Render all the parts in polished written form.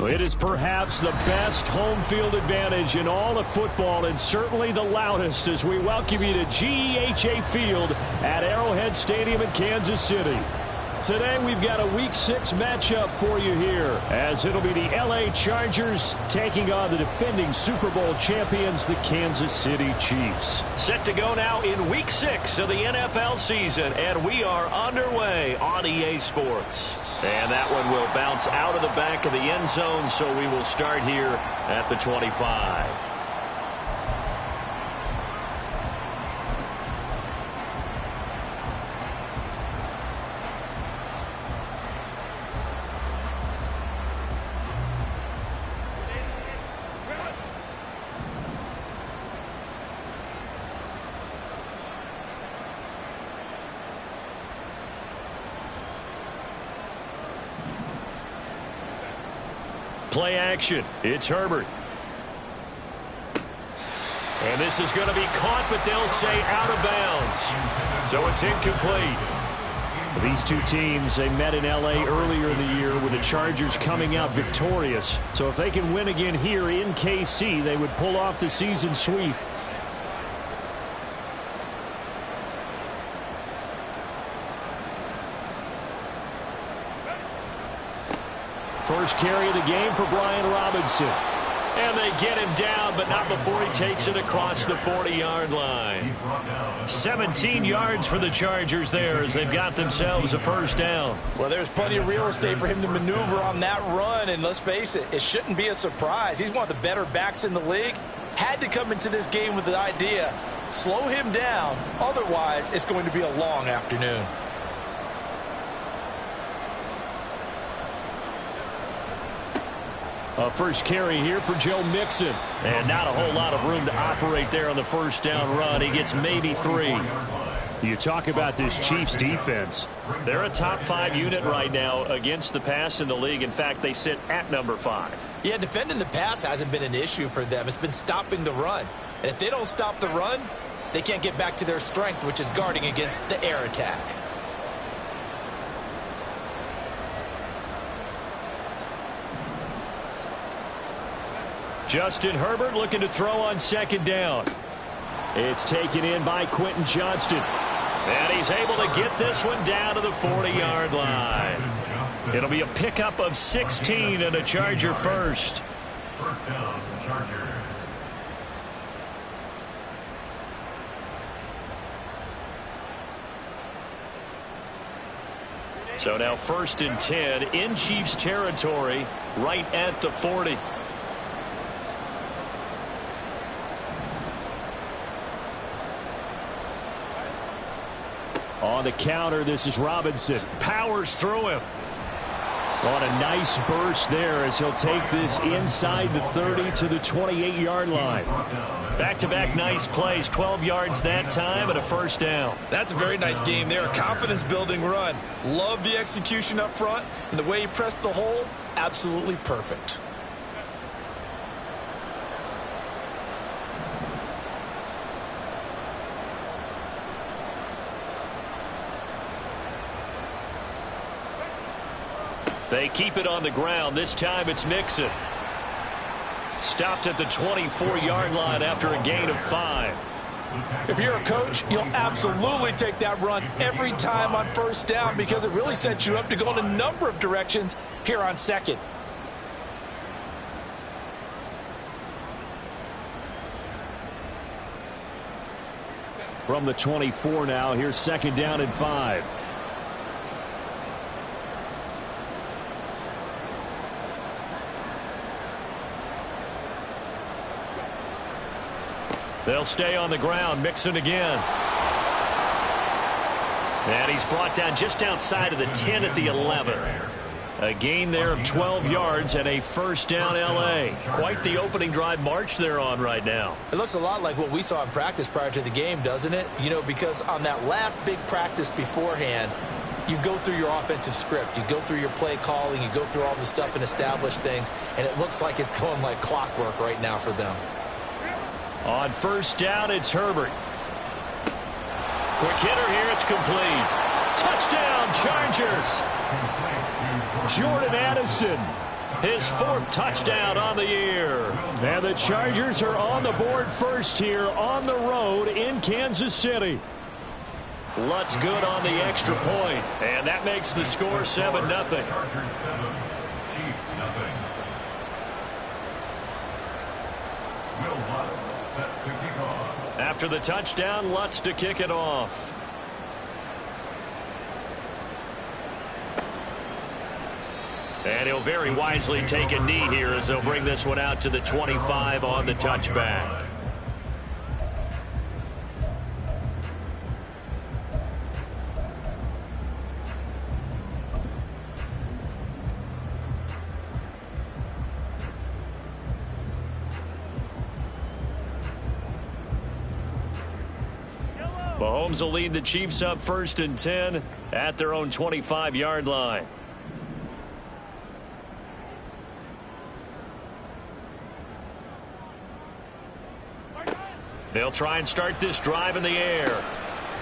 It is perhaps the best home field advantage in all of football, and certainly the loudest, as we welcome you to GEHA Field at Arrowhead Stadium in Kansas City. Today we've got a Week 6 matchup for you here, as it'll be the LA Chargers taking on the defending Super Bowl champions, the Kansas City Chiefs. Set to go now in Week 6 of the NFL season, and we are underway on EA Sports. And that one will bounce out of the back of the end zone, so we will start here at the 25. Play action. It's Herbert. And this is going to be caught, but they'll say out of bounds. So it's incomplete. These two teams, they met in L.A. earlier in the year with the Chargers coming out victorious. So if they can win again here in KC, they would pull off the season sweep. First carry of the game for Brian Robinson. And they get him down, but not before he takes it across the 40-yard line. 17 yards for the Chargers there as they've got themselves a first down. Well, there's plenty of real estate for him to maneuver on that run, and let's face it, it shouldn't be a surprise. He's one of the better backs in the league. Had to come into this game with the idea, slow him down, otherwise it's going to be a long afternoon. A first carry here for Joe Mixon. And not a whole lot of room to operate there on the first down run. He gets maybe 3. You talk about this Chiefs defense. They're a top 5 unit right now against the pass in the league. In fact, they sit at number 5. Yeah, defending the pass hasn't been an issue for them. It's been stopping the run. And if they don't stop the run, they can't get back to their strength, which is guarding against the air attack. Justin Herbert looking to throw on second down. It's taken in by Quentin Johnston. And he's able to get this one down to the 40-yard line. It'll be a pickup of 16 and a Charger first. First down, Charger. So now 1st and 10 in Chiefs territory, right at the 40. On the counter, this is Robinson. Powers through him. On a nice burst there as he'll take this inside the 30 to the 28-yard line. Back-to-back nice plays, 12 yards that time and a first down. That's a very nice game there, a confidence-building run. Love the execution up front, and the way he pressed the hole, absolutely perfect. They keep it on the ground. This time it's Mixon. Stopped at the 24-yard line after a gain of 5. If you're a coach, you'll absolutely take that run every time on first down because it really sets you up to go in a number of directions here on second. from the 24 now. Here's 2nd down and 5. They'll stay on the ground. Mixon again. And he's brought down just outside of the 10 at the 11. A gain there of 12 yards and a 1st down L.A. Quite the opening drive march they're on right now. It looks a lot like what we saw in practice prior to the game, doesn't it? You know, because on that last big practice beforehand, you go through your offensive script. You go through your play calling. You go through all the stuff and establish things. And it looks like it's going like clockwork right now for them. On 1st down, it's Herbert. Quick hitter here. It's complete. Touchdown, Chargers. Jordan Addison, his 4th touchdown on the year. And the Chargers are on the board first here on the road in Kansas City. Lutz good on the extra point, and that makes the score 7-0. Chargers 7, Chiefs 0. Will Lutz set to kick off. After the touchdown, Lutz to kick it off. And he'll very wisely take a knee here as they'll bring this one out to the 25 on the touchback. Mahomes will lead the Chiefs up 1st and 10 at their own 25-yard line. They'll try and start this drive in the air.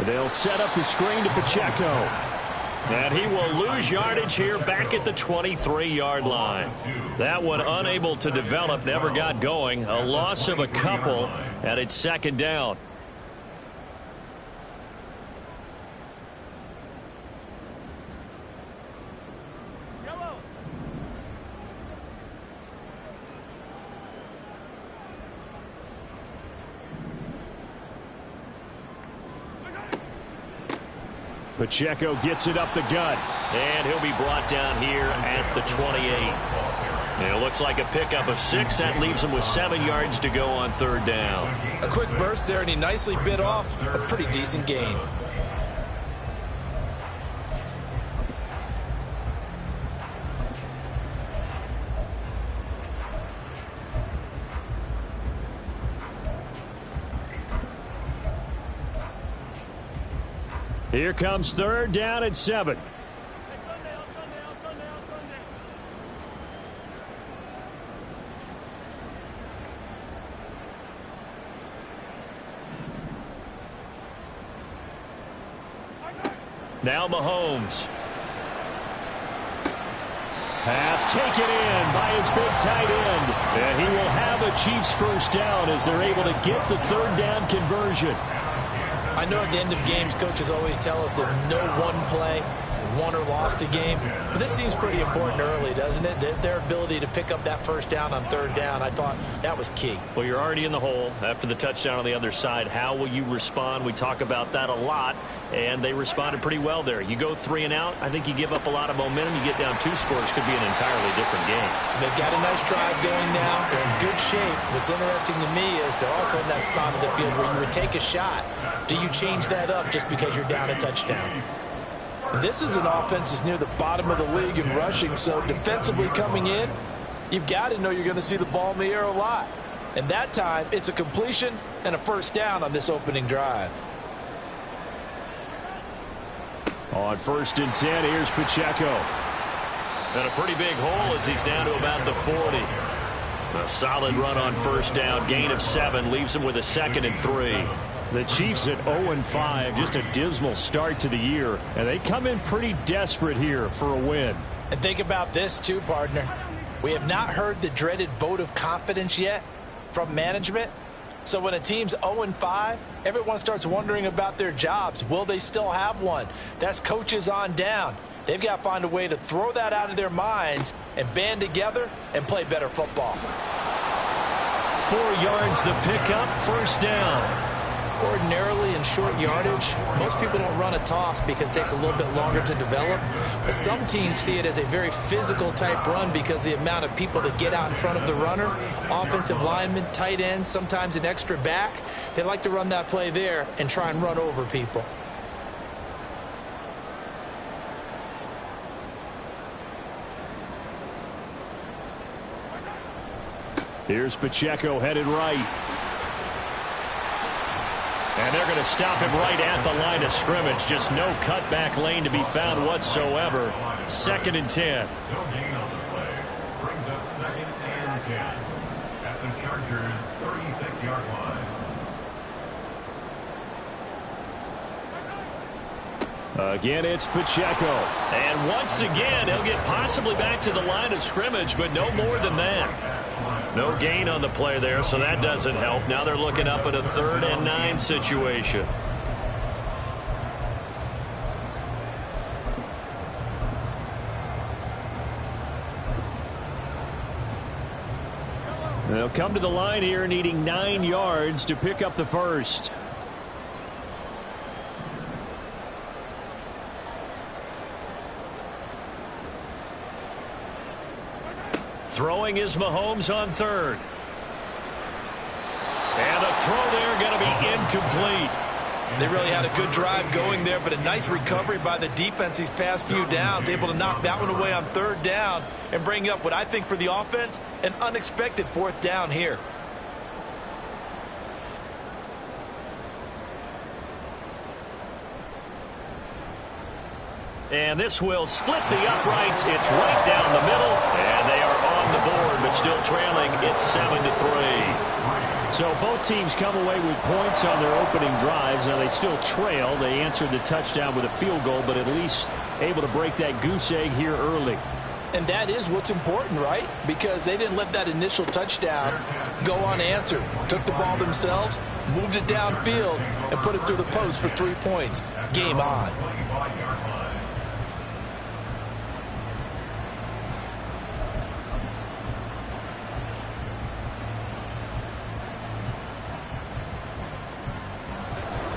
They'll set up the screen to Pacheco. And he will lose yardage here back at the 23-yard line. That one unable to develop, never got going. A loss of a couple, and it's 2nd down. Pacheco gets it up the gut. And he'll be brought down here at the 28. And it looks like a pickup of 6. That leaves him with 7 yards to go on 3rd down. A quick burst there, and he nicely bit off a pretty decent gain. Here comes 3rd down and 7. Now Mahomes. Pass taken in by his big tight end. And he will have a Chiefs 1st down as they're able to get the 3rd down conversion. I know at the end of games, coaches always tell us that no one play won or lost a game. But this seems pretty important early, doesn't it? Their ability to pick up that 1st down on 3rd down, I thought that was key. Well, you're already in the hole after the touchdown on the other side. How will you respond? We talk about that a lot, and they responded pretty well there. You go 3 and out, I think you give up a lot of momentum. You get down 2 scores, could be an entirely different game. So they've got a nice drive going now. They're in good shape. What's interesting to me is they're also in that spot of the field where you would take a shot. Do you change that up just because you're down a touchdown? This is an offense that's near the bottom of the league in rushing, so defensively coming in, you've got to know you're going to see the ball in the air a lot. And that time, it's a completion and a 1st down on this opening drive. On 1st and 10, here's Pacheco. And a pretty big hole as he's down to about the 40. A solid run on 1st down, gain of 7, leaves him with a 2nd and 3. The Chiefs at 0-5, just a dismal start to the year, and they come in pretty desperate here for a win. And think about this too, partner. We have not heard the dreaded vote of confidence yet from management. So when a team's 0-5, everyone starts wondering about their jobs. Will they still have one? That's coaches on down. They've got to find a way to throw that out of their minds and band together and play better football. 4 yards the pickup, 1st down. Ordinarily in short yardage, most people don't run a toss because it takes a little bit longer to develop. But some teams see it as a very physical type run because the amount of people that get out in front of the runner, offensive linemen, tight ends, sometimes an extra back, they like to run that play there and try and run over people. Here's Pacheco headed right. And they're going to stop him right at the line of scrimmage. Just no cutback lane to be found whatsoever. 2nd and 10. No gain on the play. Brings up 2nd and 10 at the Chargers' 36-yard line. Again, it's Pacheco. And once again, he'll get possibly back to the line of scrimmage, but no more than that. No gain on the play there, so that doesn't help. Now they're looking up at a 3rd and 9 situation. They'll come to the line here needing 9 yards to pick up the first. Throwing is Mahomes on 3rd. And the throw there going to be incomplete. They really had a good drive going there, but a nice recovery by the defense these past few downs, able to knock that one away on 3rd down and bring up what I think for the offense, an unexpected 4th down here. And this will split the uprights. It's right down the middle, and they are on the board, but still trailing. It's 7-3. So both teams come away with points on their opening drives. Now they still trail. They answered the touchdown with a field goal, but at least able to break that goose egg here early. And that is what's important, right? Because they didn't let that initial touchdown go unanswered. Took the ball themselves, moved it downfield, and put it through the post for 3 points. Game on.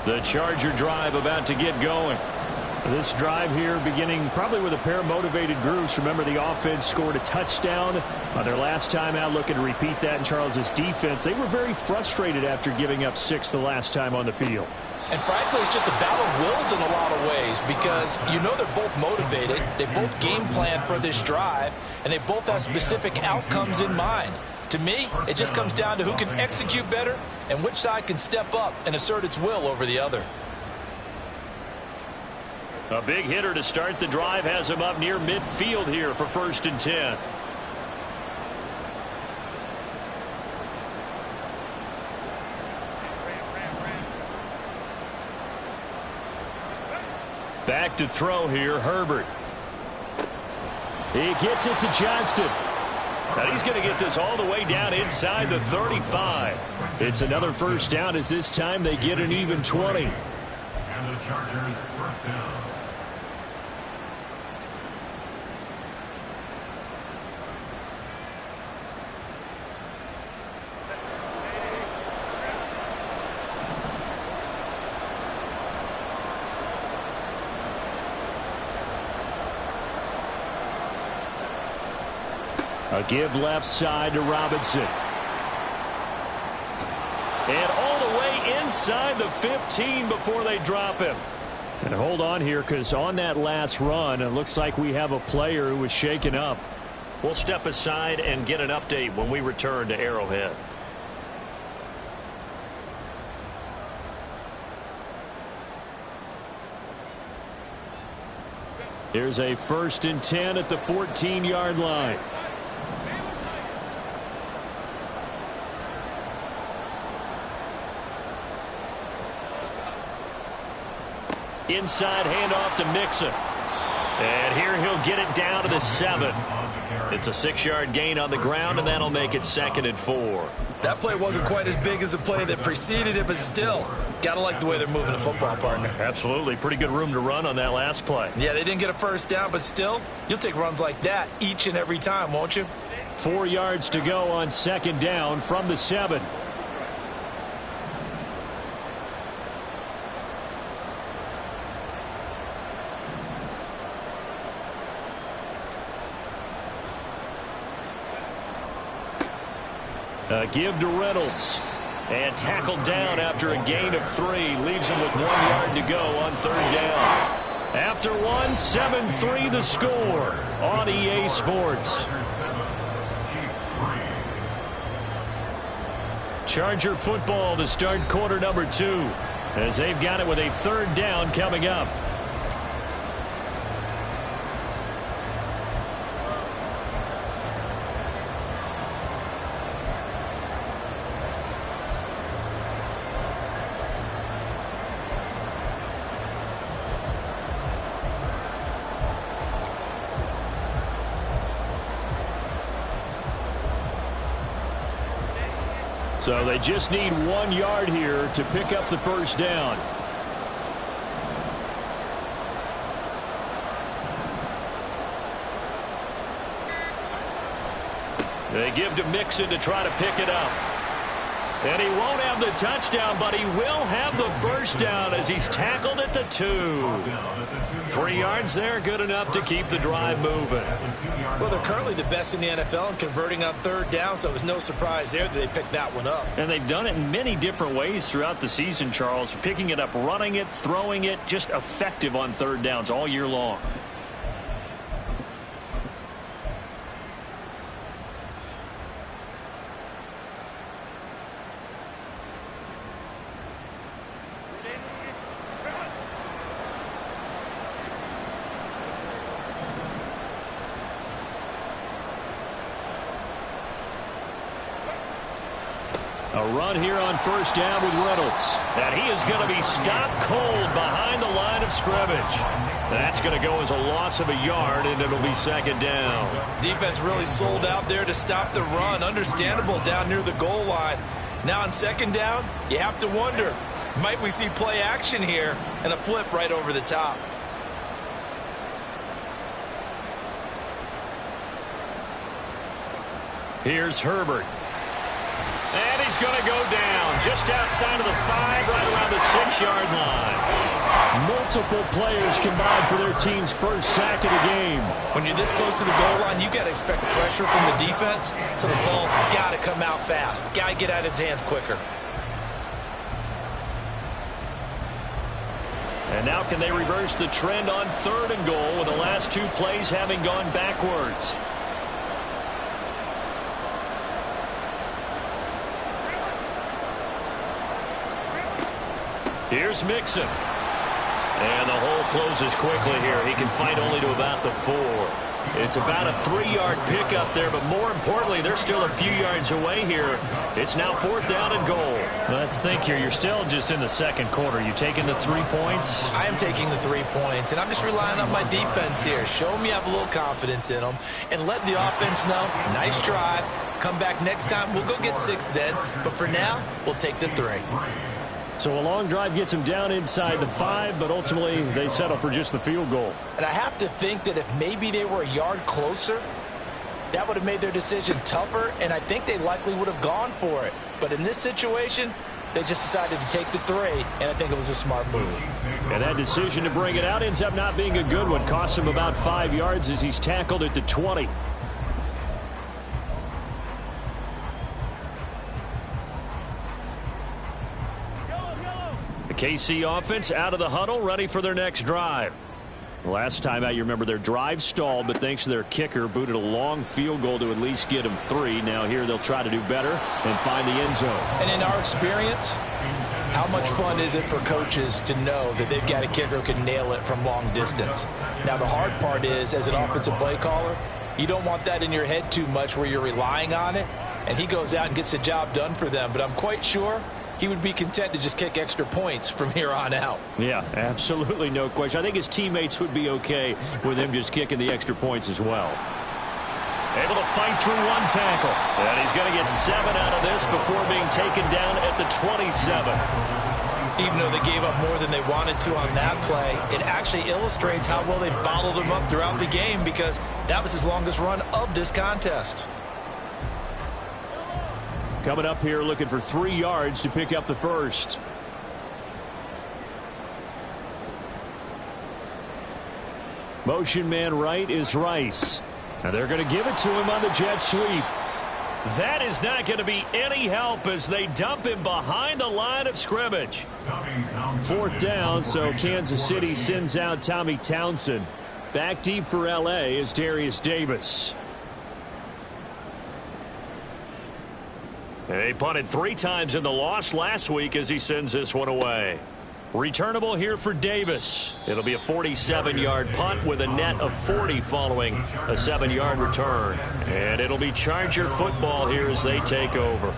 The Charger drive about to get going. This drive here beginning probably with a pair of motivated groups. Remember, the offense scored a touchdown on their last time out. Looking to repeat that in Charles's defense. They were very frustrated after giving up 6 the last time on the field. And frankly, it's just a battle of wills in a lot of ways because you know they're both motivated. They both game plan for this drive, and they both have specific outcomes in mind. To me, it just comes down to who can execute better and which side can step up and assert its will over the other. A big hitter to start the drive has him up near midfield here for 1st and 10. Back to throw here, Herbert. He gets it to Johnston. Now he's going to get this all the way down inside the 35. It's another 1st down as this time they get an even 20. And the Chargers 1st down. A give left side to Robinson. And all the way inside the 15 before they drop him. And hold on here, because on that last run, it looks like we have a player who was shaken up. We'll step aside and get an update when we return to Arrowhead. Here's a 1st and 10 at the 14-yard line. Inside handoff to Mixon. And here he'll get it down to the 7. It's a 6-yard gain on the ground, and that'll make it 2nd and 4. That play wasn't quite as big as the play that preceded it, but still, got to like the way they're moving the football, partner. Absolutely. Pretty good room to run on that last play. Yeah, they didn't get a 1st down, but still, you'll take runs like that each and every time, won't you? 4 yards to go on 2nd down from the 7. Give to Reynolds. And tackled down after a gain of 3. Leaves him with 1 yard to go on 3rd down. After 1, 7-3 the score on EA Sports. Charger football to start quarter number 2 as they've got it with a 3rd down coming up. So they just need 1 yard here to pick up the 1st down. They give to Mixon to try to pick it up. And he won't have the touchdown, but he will have the 1st down as he's tackled at the 2. 3 yards there, good enough to keep the drive moving. Well, they're currently the best in the NFL in converting on 3rd down, so it was no surprise there that they picked that one up. And they've done it in many different ways throughout the season, Charles. Picking it up, running it, throwing it, just effective on 3rd downs all year long. A run here on 1st down with Reynolds. And he is going to be stopped cold behind the line of scrimmage. That's going to go as a loss of a yard, and it'll be 2nd down. Defense really sold out there to stop the run. Understandable down near the goal line. Now on 2nd down, you have to wonder, might we see play action here and a flip right over the top? Here's Herbert. And he's going to go down just outside of the 5, right around the 6-yard line. Multiple players combined for their team's 1st sack of the game. When you're this close to the goal line, you got to expect pressure from the defense, so the ball's got to come out fast. Got to get out of his hands quicker. And now can they reverse the trend on 3rd and goal with the last 2 plays having gone backwards? Here's Mixon. And the hole closes quickly here. He can fight only to about the 4. It's about a 3-yard pickup there, but more importantly, they're still a few yards away here. It's now 4th down and goal. Let's think here. You're still just in the 2nd quarter. You taking the 3 points? I am taking the 3 points, and I'm just relying on my defense here. Show them you have a little confidence in them, and let the offense know, nice drive. Come back next time. We'll go get 6 then, but for now, we'll take the 3. So a long drive gets them down inside the 5, but ultimately they settle for just the field goal. And I have to think that if maybe they were a yard closer, that would have made their decision tougher, and I think they likely would have gone for it. But in this situation, they just decided to take the 3, and I think it was a smart move. And that decision to bring it out ends up not being a good one. Costs him about 5 yards as he's tackled at the 20. The KC offense out of the huddle, ready for their next drive. Last time out, you remember their drive stalled, but thanks to their kicker, booted a long field goal to at least get them 3. Now here they'll try to do better and find the end zone. And in our experience, how much fun is it for coaches to know that they've got a kicker who can nail it from long distance? Now the hard part is, as an offensive play caller, you don't want that in your head too much where you're relying on it, and he goes out and gets the job done for them. But I'm quite sure he would be content to just kick extra points from here on out. Yeah, absolutely no question. I think his teammates would be okay with him just kicking the extra points as well. Able to fight through 1 tackle. And he's going to get 7 out of this before being taken down at the 27. Even though they gave up more than they wanted to on that play, it actually illustrates how well they bottled them up throughout the game, because that was his longest run of this contest. Coming up here looking for 3 yards to pick up the 1st. Motion man right is Rice. Now they're going to give it to him on the jet sweep. That is not going to be any help as they dump him behind the line of scrimmage. 4th down, so Kansas City sends out Tommy Townsend. Back deep for L.A. is Darius Davis. They punted 3 times in the loss last week as he sends this one away. Returnable here for Davis. It'll be a 47-yard punt with a net of 40 following a 7-yard return. And it'll be Charger football here as they take over.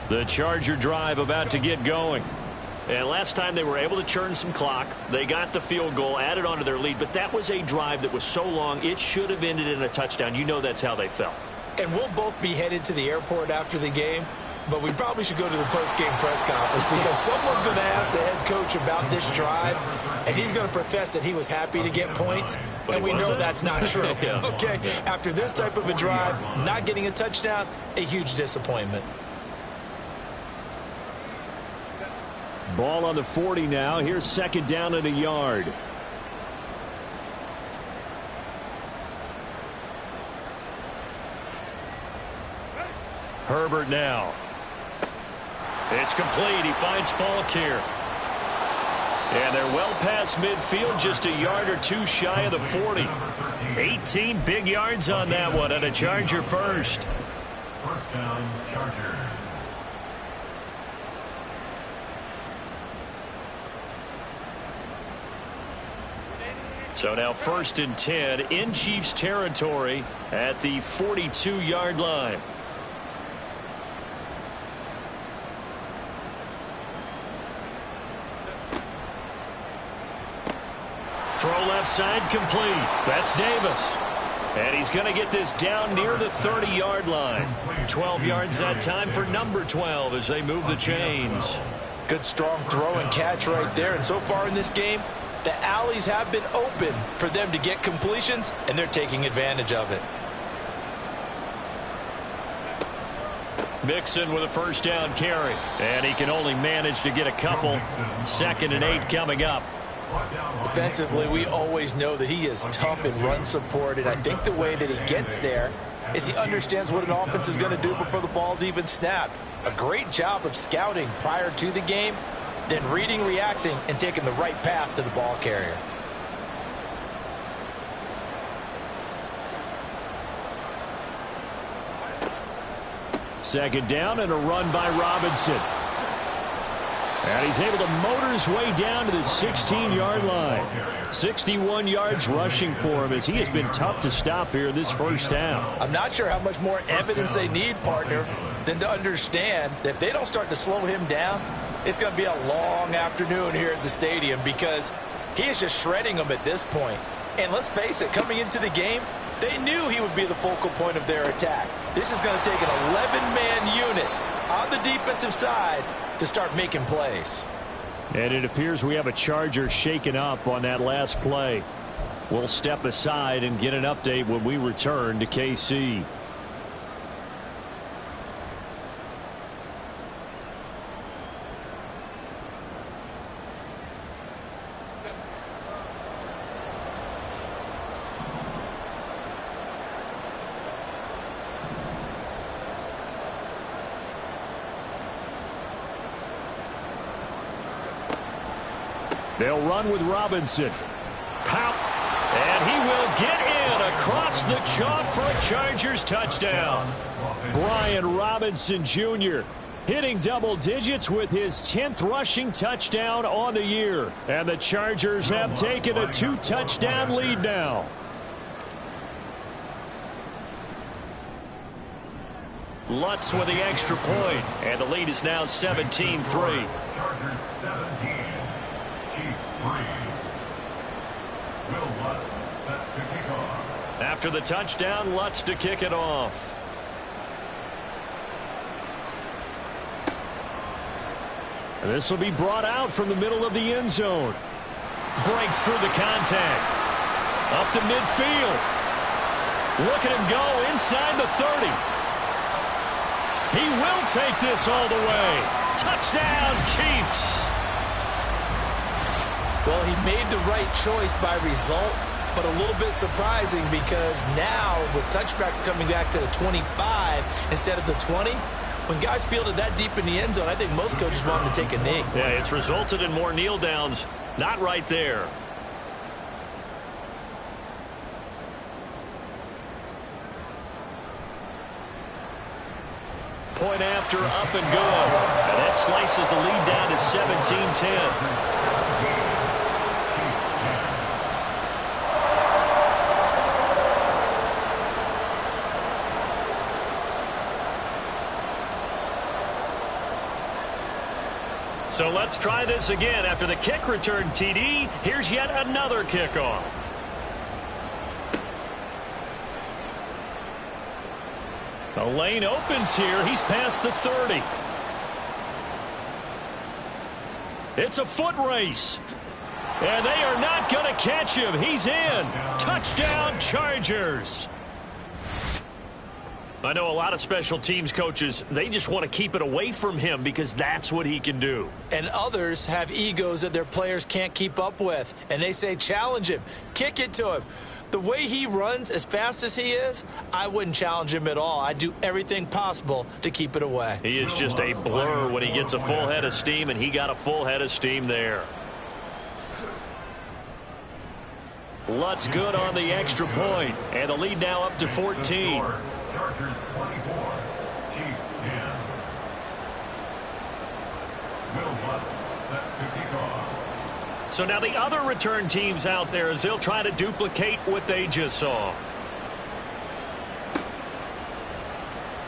The Charger drive about to get going. And last time they were able to churn some clock. They got the field goal, added on to their lead. But that was a drive that was so long, it should have ended in a touchdown. You know that's how they felt. And we'll both be headed to the airport after the game, but we probably should go to the post-game press conference because someone's going to ask the head coach about this drive, and he's going to profess that he was happy to get points, and we know that's not true. Yeah. Okay, after this type of a drive, not getting a touchdown, a huge disappointment. Ball on the 40 now. Here's 2nd down and a yard. Herbert now. It's complete. He finds Falk here. And they're well past midfield, just a yard or 2 shy of the 40. 18 big yards on that one, and a Charger first. 1st down, Chargers. So now 1st and 10 in Chiefs territory at the 42-yard line. Throw left side complete. That's Davis. And he's going to get this down near the 30-yard line. 12 yards that time for number 12 as they move the chains. Good strong throw and catch right there. And so far in this game, the alleys have been open for them to get completions, and they're taking advantage of it. Mixon with a 1st down carry. And he can only manage to get a couple. 2nd and 8 coming up. Defensively, we always know that he is tough in run support, and I think the way that he gets there is he understands what an offense is going to do before the ball's even snapped. A great job of scouting prior to the game, then reading, reacting, and taking the right path to the ball carrier. Second down and a run by Robinson. And he's able to motor his way down to the 16-yard line. 61 yards rushing for him as he has been tough to stop here this first half. I'm not sure how much more evidence they need, partner, than to understand that if they don't start to slow him down, it's going to be a long afternoon here at the stadium because he is just shredding them at this point. And let's face it, coming into the game, they knew he would be the focal point of their attack. This is going to take an 11-man unit on the defensive side to start making plays. And it appears we have a Charger shaken up on that last play. We'll step aside and get an update when we return to KC. They'll run with Robinson. Pop. And he will get in across the chalk for a Chargers touchdown. Brian Robinson Jr. hitting double digits with his 10th rushing touchdown on the year. And the Chargers have taken a 2-touchdown lead now. Lutz with the extra point, and the lead is now 17-3. Chargers 17. Chiefs 3. Will Lutz set to kick off. After the touchdown, Lutz to kick it off. And this will be brought out from the middle of the end zone. Breaks through the contact. Up to midfield. Look at him go inside the 30. He will take this all the way. Touchdown, Chiefs. Well, he made the right choice by result, but a little bit surprising because now with touchbacks coming back to the 25 instead of the 20, when guys fielded that deep in the end zone, I think most coaches want them to take a knee. Yeah, it's resulted in more kneel downs. Not right there. Point after, up and good. And that slices the lead down to 17-10. So let's try this again. After the kick return TD, here's yet another kickoff. The lane opens here. He's past the 30. It's a foot race. And they are not going to catch him. He's in. Touchdown, Chargers. I know a lot of special teams coaches, they just want to keep it away from him because that's what he can do. And others have egos that their players can't keep up with. And they say, challenge him. Kick it to him. The way he runs as fast as he is, I wouldn't challenge him at all. I'd do everything possible to keep it away. He is just a blur when he gets a full head of steam, and he got a full head of steam there. Lutz good on the extra point, and the lead now up to 14. Chargers 24, Chiefs 10. Will Lutz set to kick off. So now the other return teams out there as they'll try to duplicate what they just saw.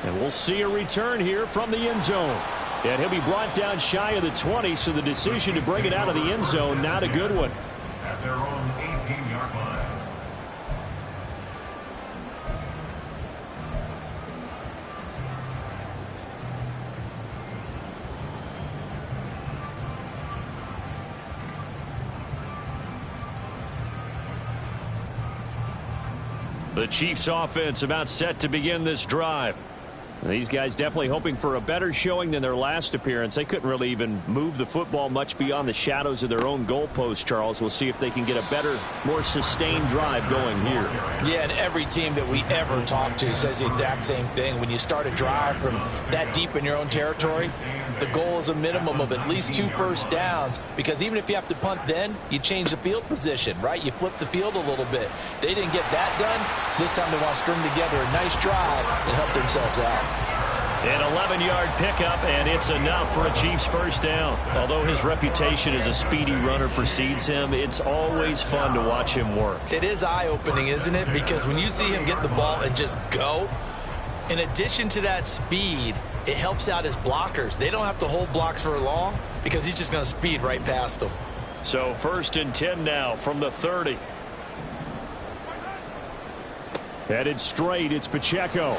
And we'll see a return here from the end zone. And he'll be brought down shy of the 20, so the decision to bring it out of the end zone, not a good one. At their own 18-yard line. The Chiefs offense about set to begin this drive. These guys definitely hoping for a better showing than their last appearance. They couldn't really even move the football much beyond the shadows of their own goalpost, Charles. We'll see if they can get a better, more sustained drive going here. Yeah, and every team that we ever talk to says the exact same thing. When you start a drive from that deep in your own territory, the goal is a minimum of at least 2 first downs, because even if you have to punt then, you change the field position, right? You flip the field a little bit. They didn't get that done. This time they want to string together a nice drive and help themselves out. An 11-yard pickup, and it's enough for a Chiefs first down. Although his reputation as a speedy runner precedes him, it's always fun to watch him work. It is eye-opening, isn't it? Because when you see him get the ball and just go, in addition to that speed, it helps out his blockers. They don't have to hold blocks for long because he's just going to speed right past them. So 1st and 10 now from the 30. Headed straight, it's Pacheco.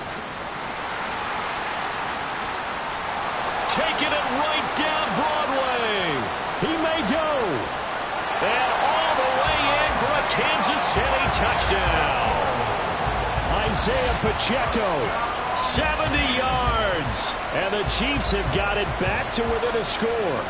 Taking it right down Broadway. He may go. And all the way in for a Kansas City touchdown. Isaiah Pacheco, 70 yards. And the Chiefs have got it back to within a score.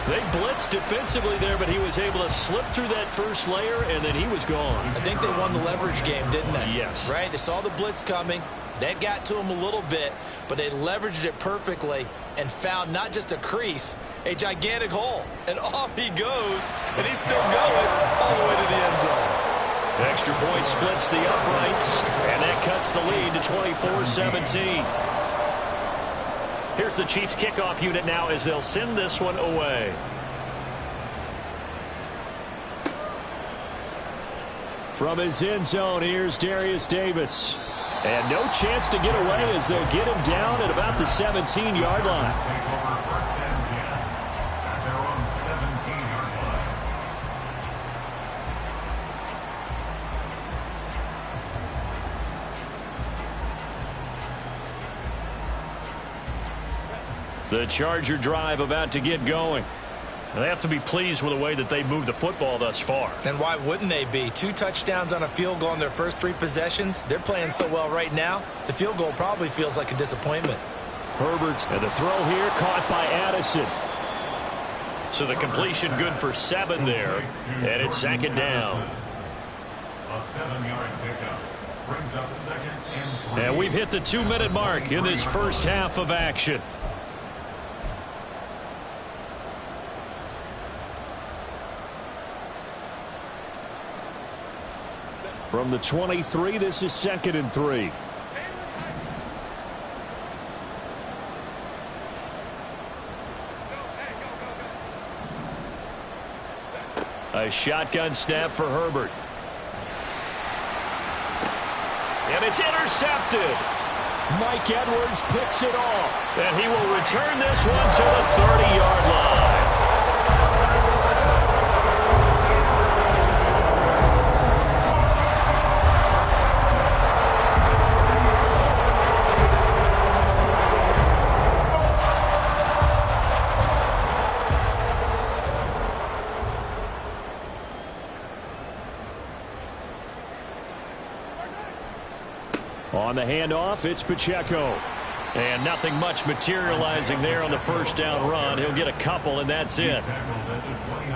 They blitzed defensively there, but he was able to slip through that first layer, and then he was gone. I think they won the leverage game, didn't they? Yes. Right? They saw the blitz coming. That got to him a little bit, but they leveraged it perfectly and found not just a crease, a gigantic hole. And off he goes, and he's still going all the way to the end zone. Extra point splits the uprights, and that cuts the lead to 24-17. Here's the Chiefs kickoff unit now as they'll send this one away. From his end zone, here's Darius Davis. And no chance to get away as they'll get him down at about the 17-yard line. The Charger drive about to get going. They have to be pleased with the way that they moved the football thus far. And why wouldn't they be? 2 touchdowns on a field goal in their first 3 possessions. They're playing so well right now, the field goal probably feels like a disappointment. Herbert's and the throw here caught by Addison. So the completion good for 7 there, and it's 2nd down. A 7-yard pickup. Brings up second and 3. And we've hit the 2-minute mark in this first half of action. From the 23, this is 2nd and 3. A shotgun snap for Herbert. And it's intercepted. Mike Edwards picks it off. And he will return this one to the 30-yard line. On the handoff, it's Pacheco. And nothing much materializing there on the first down run. He'll get a couple, and that's it.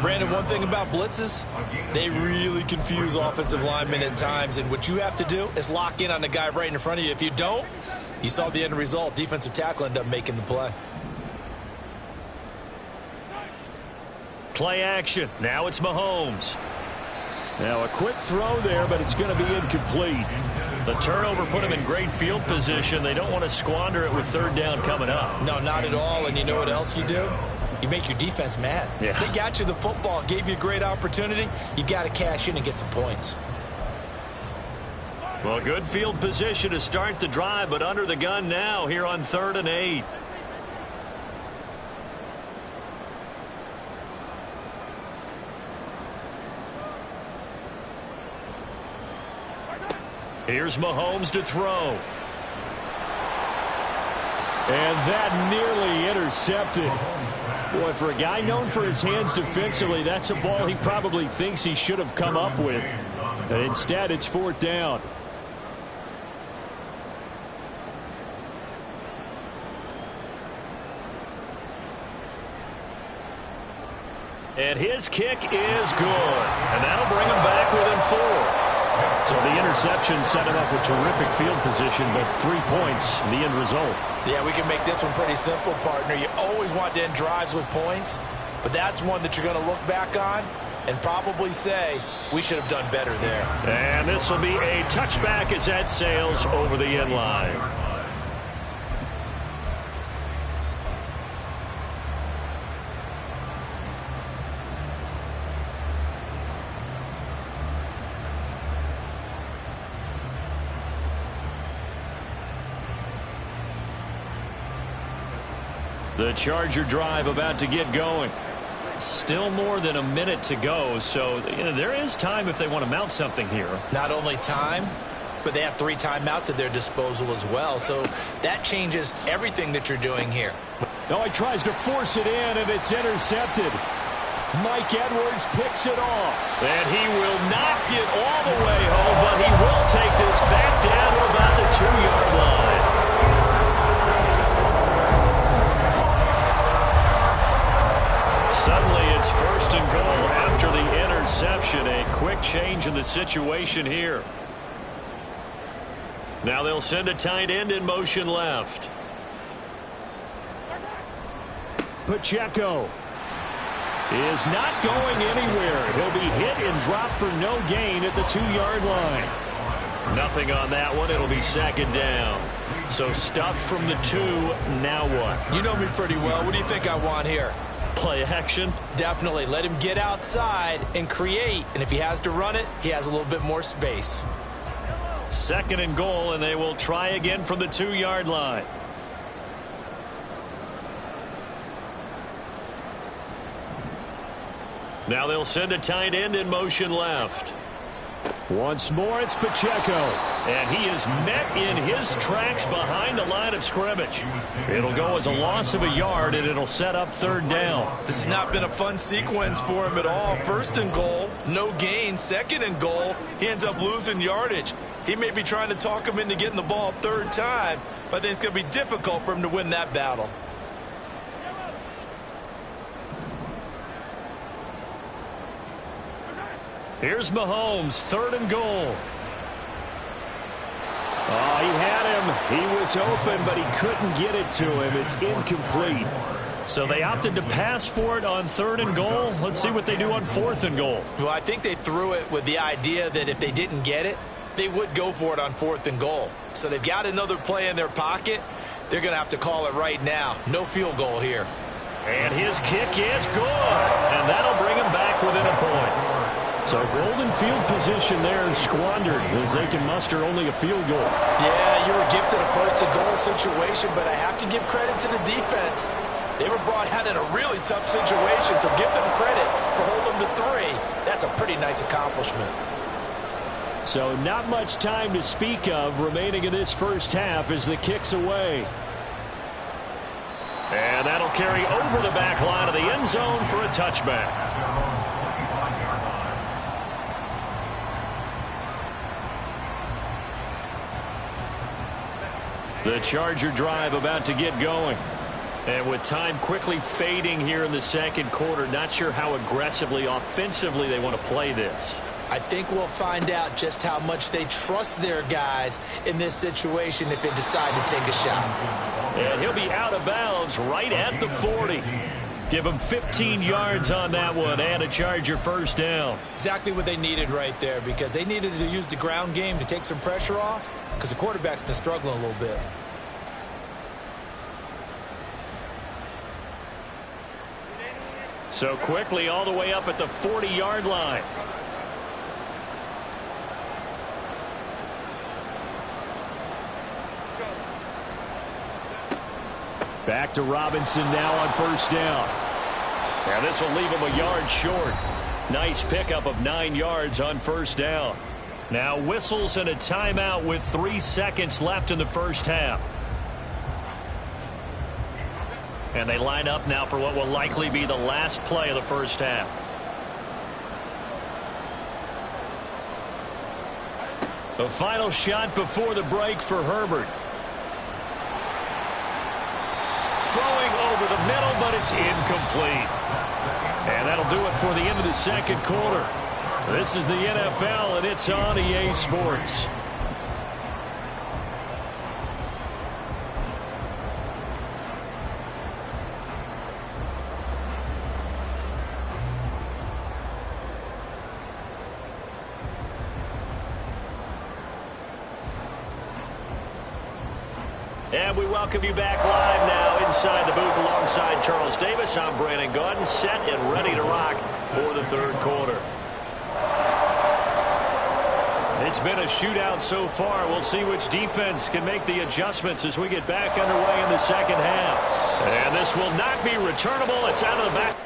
Brandon, one thing about blitzes, they really confuse offensive linemen at times. And what you have to do is lock in on the guy right in front of you. If you don't, you saw the end result. Defensive tackle ended up making the play. Play action. Now it's Mahomes. Now a quick throw there, but it's going to be incomplete. The turnover put him in great field position. They don't want to squander it with third down coming up. No, not at all. And you know what else you do? You make your defense mad. Yeah. They got you the football, gave you a great opportunity. You got to cash in and get some points. Well, good field position to start the drive, but under the gun now here on 3rd and 8. Here's Mahomes to throw. And that nearly intercepted. Boy, for a guy known for his hands defensively, that's a ball he probably thinks he should have come up with. But instead, it's 4th down. And his kick is good. And that'll bring him back within 4. So the interception set him up with terrific field position, but 3 points, the end result. Yeah, we can make this one pretty simple, partner. You always want to end drives with points, but that's one that you're going to look back on and probably say, we should have done better there. And this will be a touchback as that sails over the end line. The Charger drive about to get going. Still more than a minute to go, so there is time if they want to mount something here. Not only time, but they have 3 timeouts at their disposal as well, so that changes everything that you're doing here. Oh, he tries to force it in, and it's intercepted. Mike Edwards picks it off. And he will not get all the way home, but he will take this back down to about the 2-yard line. Suddenly it's 1st and goal after the interception. A quick change in the situation here. Now they'll send a tight end in motion left. Pacheco is not going anywhere. He'll be hit and dropped for no gain at the 2-yard line. Nothing on that one. It'll be 2nd down. So stuffed from the 2. Now what? You know me pretty well. What do you think I want here? Play action? Definitely. Let him get outside and create. And if he has to run it, he has a little bit more space. 2nd and goal, and they will try again from the 2-yard line. Now they'll send a tight end in motion left. Once more, it's Pacheco. And he is met in his tracks behind the line of scrimmage. It'll go as a loss of a yard, and it'll set up 3rd down. This has not been a fun sequence for him at all. 1st and goal, no gain. 2nd and goal, he ends up losing yardage. He may be trying to talk him into getting the ball 3rd time, but I think it's going to be difficult for him to win that battle. Here's Mahomes, 3rd and goal. Oh, he had him. He was open, but he couldn't get it to him. It's incomplete. So they opted to pass for it on 3rd and goal. Let's see what they do on 4th and goal. Well, I think they threw it with the idea that if they didn't get it, they would go for it on 4th and goal. So they've got another play in their pocket. They're going to have to call it right now. No field goal here. And his kick is good. And that'll bring him back within a point. So golden field position there squandered as they can muster only a field goal. Yeah, you were gifted a 1st and goal situation, but I have to give credit to the defense. They were brought out in a really tough situation, so give them credit for holding them to 3. That's a pretty nice accomplishment. So not much time to speak of remaining in this first half as the kick's away. And that'll carry over the back line of the end zone for a touchback. The Charger drive about to get going. And with time quickly fading here in the 2nd quarter, not sure how aggressively, offensively they want to play this. I think we'll find out just how much they trust their guys in this situation if they decide to take a shot. And he'll be out of bounds right at the 40. Give him 15 yards on that one and a Charger 1st down. Exactly what they needed right there, because they needed to use the ground game to take some pressure off, because the quarterback's been struggling a little bit. So quickly all the way up at the 40-yard line. Back to Robinson now on 1st down. And this will leave him a yard short. Nice pickup of 9 yards on 1st down. Now whistles and a timeout with 3 seconds left in the first half. And they line up now for what will likely be the last play of the first half. The final shot before the break for Herbert. Throwing over the middle, but it's incomplete. And that'll do it for the end of the 2nd quarter. This is the NFL, and it's on EA Sports. And we welcome you back live now inside the booth alongside Charles Davis. I'm Brandon Gaudin, set and ready to rock for the 3rd quarter. It's been a shootout so far. We'll see which defense can make the adjustments as we get back underway in the 2nd half. And this will not be returnable. It's out of the back.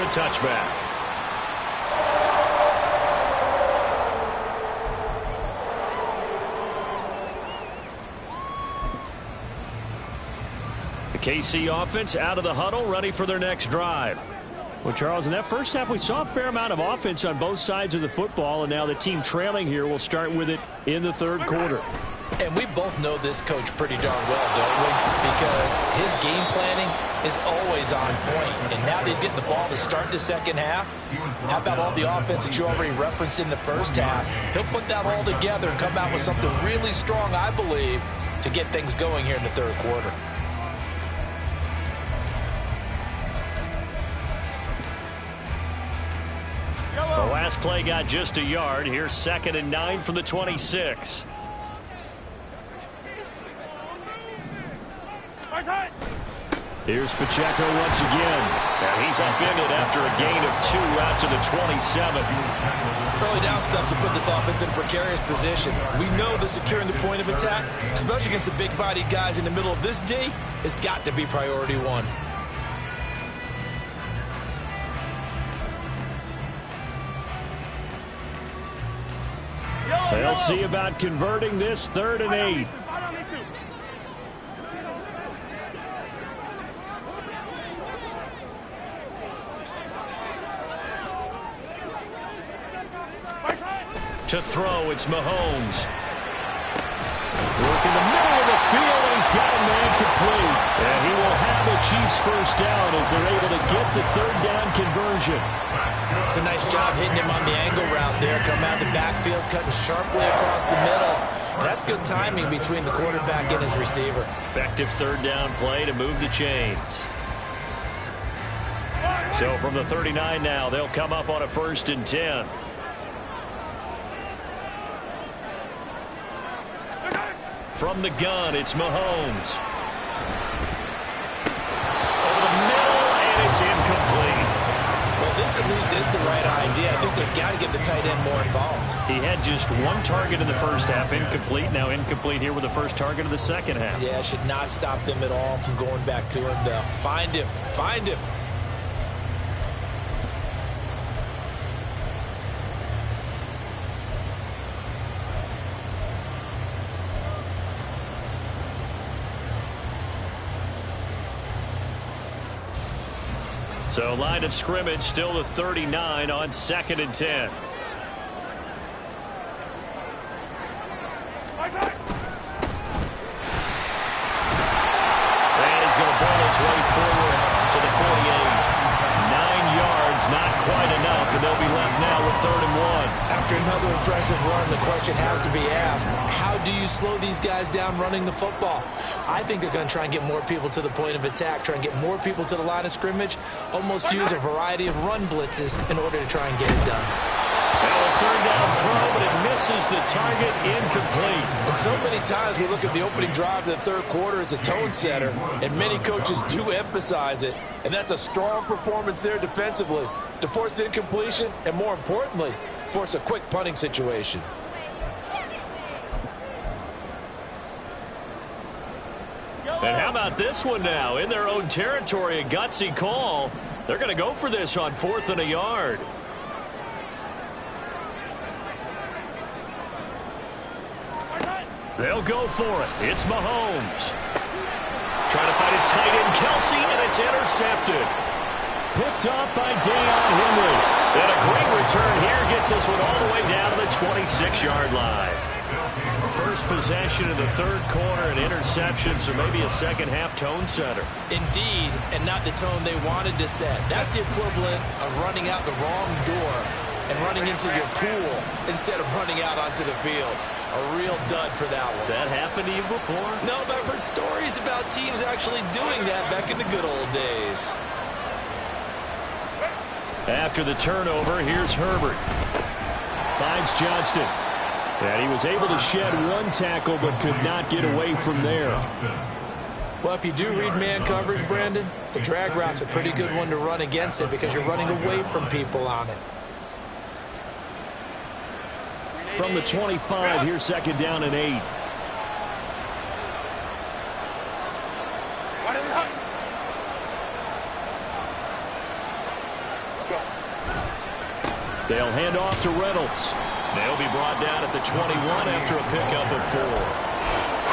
a touchback. The KC offense out of the huddle, ready for their next drive. Well, Charles, in that first half, we saw a fair amount of offense on both sides of the football, and now the team trailing here will start with it in the third quarter. And we both know this coach pretty darn well, don't we? Because his game planning is always on point. And now that he's getting the ball to start the second half, how about all the offense that you already referenced in the first half? He'll put that all together and come out with something really strong, I believe, to get things going here in the third quarter. The last play got just a yard. Here's 2nd and 9 from the 26. Here's Pacheco once again. And he's upended after a gain of 2 out to the 27. Early down stuff to put this offense in a precarious position. We know that securing the point of attack, especially against the big-bodied guys in the middle of this D, has got to be priority one. They'll see about converting this 3rd and 8. To throw, it's Mahomes. Work in the middle of the field, and he's got a man complete. And he will have the Chiefs first down as they're able to get the 3rd down conversion. It's a nice job hitting him on the angle route there. Come out the backfield, cutting sharply across the middle. And that's good timing between the quarterback and his receiver. Effective 3rd down play to move the chains. So from the 39 now, they'll come up on a 1st and 10. From the gun, it's Mahomes. Over the middle, and it's incomplete. Well, this at least is the right idea. I think they've got to get the tight end more involved. He had just 1 target in the first half, incomplete. Now incomplete here with the first target of the second half. Yeah, should not stop them at all from going back to him to find him. Find him. So line of scrimmage still the 39 on 2nd and 10. And he's going to ball his way forward to the 48. 9 yards, not quite enough, and they'll be left now with 3rd and 1. After another impressive run, the question has to be asked, how do you slow these guys down running the football? I think they're going to try and get more people to the point of attack, try and get more people to the line of scrimmage, almost use a variety of run blitzes in order to try and get it done. Well, a 3rd down throw, but it misses the target, incomplete. And so many times we look at the opening drive of the third quarter as a tone setter, and many coaches do emphasize it. And that's a strong performance there defensively to force incompletion and, more importantly, force a quick punting situation. And how about this one now? In their own territory, a gutsy call. They're going to go for this on 4th and a yard. They'll go for it. It's Mahomes. Trying to find his tight end, Kelsey, and it's intercepted. Picked off by Deion Henry. And a great return here gets this one all the way down to the 26-yard line. First possession of the third quarter, an interception, so maybe a second-half tone setter. Indeed, and not the tone they wanted to set. That's the equivalent of running out the wrong door and running into your pool instead of running out onto the field. A real dud for that one. Has that happened to you before? No, but I've heard stories about teams actually doing that back in the good old days. After the turnover, here's Herbert. Finds Johnston. And he was able to shed one tackle but could not get away from there. Well, if you do read man coverage, Brandon, the drag route's a pretty good one to run against it because you're running away from people on it. From the 25, here's second down and 8. They'll hand off to Reynolds. They'll be brought down at the 21 after a pickup of 4.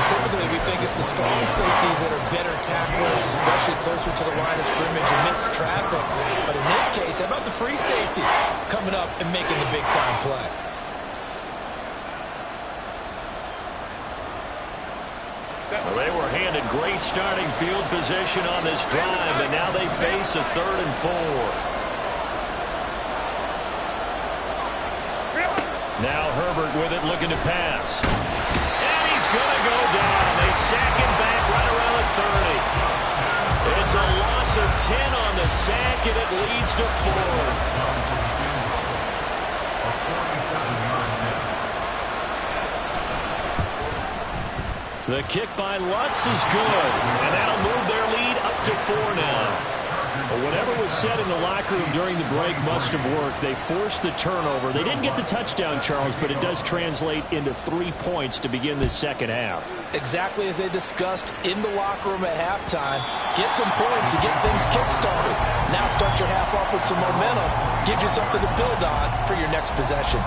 Typically, we think it's the strong safeties that are better tacklers, especially closer to the line of scrimmage amidst traffic. But in this case, how about the free safety coming up and making the big-time play? Well, they were handed great starting field position on this drive, and now they face a 3rd and 4. Now Herbert with it, looking to pass. And he's going to go down. They sack him back right around the 30. It's a loss of 10 on the sack, and it leads to 4th. The kick by Lutz is good, and that'll move their lead up to 4 now. Well, whatever was said in the locker room during the break must have worked. They forced the turnover. They didn't get the touchdown, Charles, but it does translate into 3 points to begin this second half. Exactly as they discussed in the locker room at halftime. Get some points to get things kick-started. Now start your half off with some momentum. Gives you something to build on for your next possession.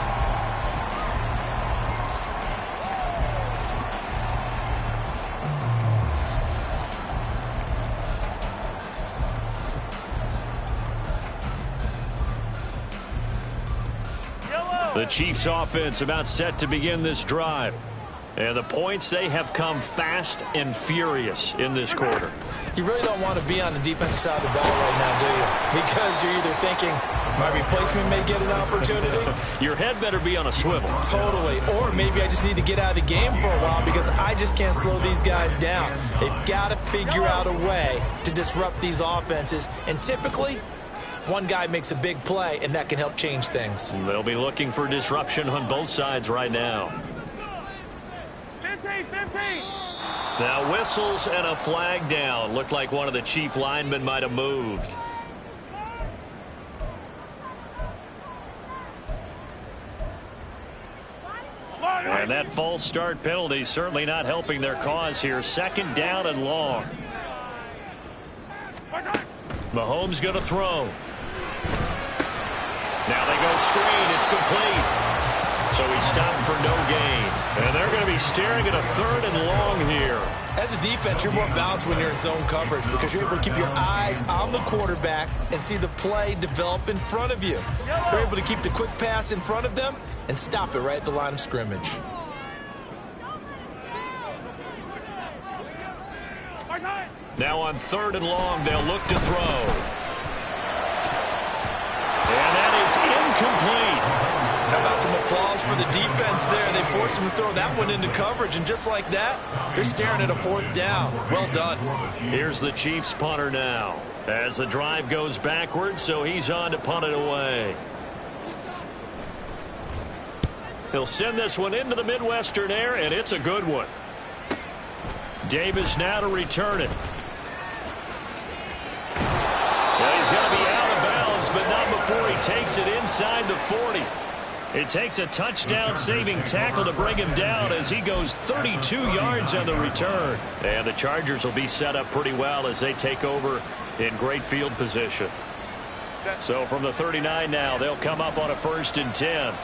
The Chiefs offense about set to begin this drive. And the points, they have come fast and furious in this quarter. You really don't want to be on the defensive side of the ball right now, do you? Because you're either thinking, my replacement may get an opportunity. Your head better be on a swivel. Totally. Or maybe I just need to get out of the game for a while because I just can't slow these guys down. They've got to figure out a way to disrupt these offenses. And typically, one guy makes a big play, and that can help change things. They'll be looking for disruption on both sides right now. 15. Now whistles and a flag down. Looked like one of the Chief linemen might have moved. And that false start penalty certainly not helping their cause here. 2nd down and long. Mahomes going to throw. Now they go screen. It's complete. So he stopped for no gain. And they're going to be staring at a 3rd and long here. As a defense, you're more balanced when you're in zone coverage because you're able to keep your eyes on the quarterback and see the play develop in front of you. You're able to keep the quick pass in front of them and stop it right at the line of scrimmage. Now on 3rd and long, they'll look to throw. And that is incomplete. How about some applause for the defense there? They forced him to throw that one into coverage, and just like that, they're staring at a 4th down. Well done. Here's the Chiefs punter now as the drive goes backwards, so he's on to punt it away. He'll send this one into the Midwestern air, and it's a good one. Davis now to return it. Well, he's going to be out of bounds, but not before he takes it inside the 40. It takes a touchdown-saving tackle to bring him down as he goes 32 yards on the return. And the Chargers will be set up pretty well as they take over in great field position. So from the 39 now, they'll come up on a 1st and 10.